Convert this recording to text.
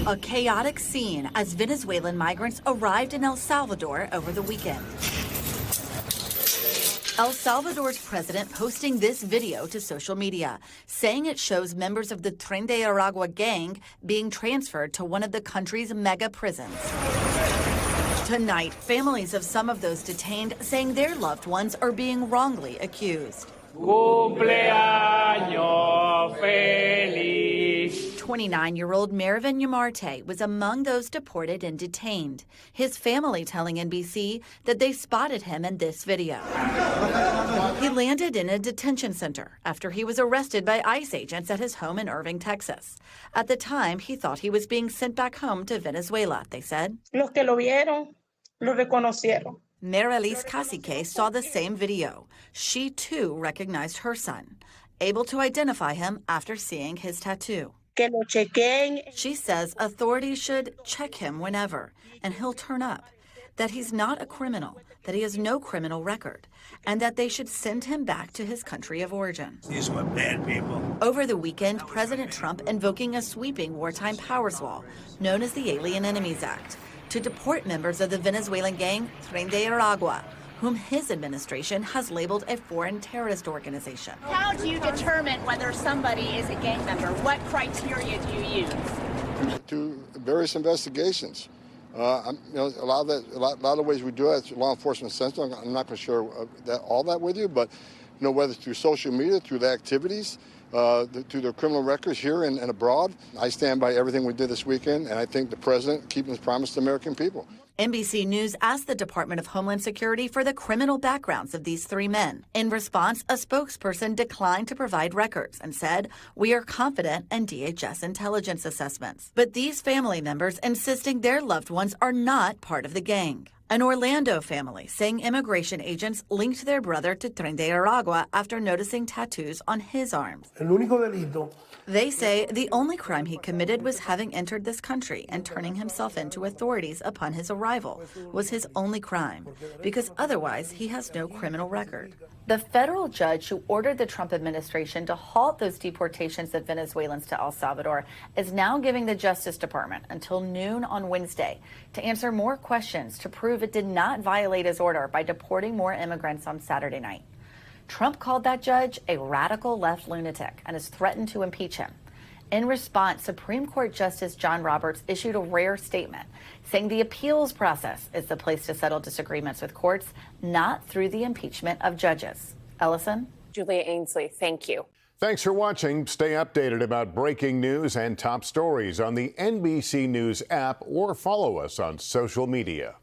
A chaotic scene as Venezuelan migrants arrived in El Salvador over the weekend. El Salvador's president posting this video to social media, saying it shows members of the Tren de Aragua gang being transferred to one of the country's mega prisons. Tonight, families of some of those detained saying their loved ones are being wrongly accused. Cumpleaños feliz. 29-year-old Mervin Yamarte was among those deported and detained. His family telling NBC that they spotted him in this video. He landed in a detention center after he was arrested by ICE agents at his home in Irving, Texas. At the time, he thought he was being sent back home to Venezuela, they said. Los que lo vieron, lo reconocieron. Marilis Cacique saw the same video. She, too, recognized her son, able to identify him after seeing his tattoo. Que lo chequen. She says authorities should check him whenever, and he'll turn up, that he's not a criminal, that he has no criminal record, and that they should send him back to his country of origin. These were bad people. Over the weekend, President Trump invoking a sweeping wartime powers wall, known as the Alien Enemies Act, to deport members of the Venezuelan gang Tren de Aragua, whom his administration has labeled a foreign terrorist organization. How do you determine whether somebody is a gang member? What criteria do you use? To various investigations. A lot of the ways we do it, law enforcement sensitive. I'm not going to share all that with you, but whether through social media, through the activities, through their criminal records here and abroad, I stand by everything we did this weekend, and I think the president keeping his promise to the American people. NBC News asked the Department of Homeland Security for the criminal backgrounds of these three men. In response, a spokesperson declined to provide records and said, "We are confident in DHS intelligence assessments." But these family members insisting their loved ones are not part of the gang. An Orlando family saying immigration agents linked their brother to Tren de Aragua after noticing tattoos on his arms. El único delito. They say the only crime he committed was having entered this country and turning himself into authorities upon his arrival was his only crime, because otherwise he has no criminal record. The federal judge who ordered the Trump administration to halt those deportations of Venezuelans to El Salvador is now giving the Justice Department until noon on Wednesday to answer more questions to prove it did not violate his order by deporting more immigrants on Saturday night. Trump called that judge a radical left lunatic and has threatened to impeach him. In response, Supreme Court Justice John Roberts issued a rare statement saying the appeals process is the place to settle disagreements with courts, not through the impeachment of judges. Ellison? Julia Ainsley, thank you. Thanks for watching. Stay updated about breaking news and top stories on the NBC News app or follow us on social media.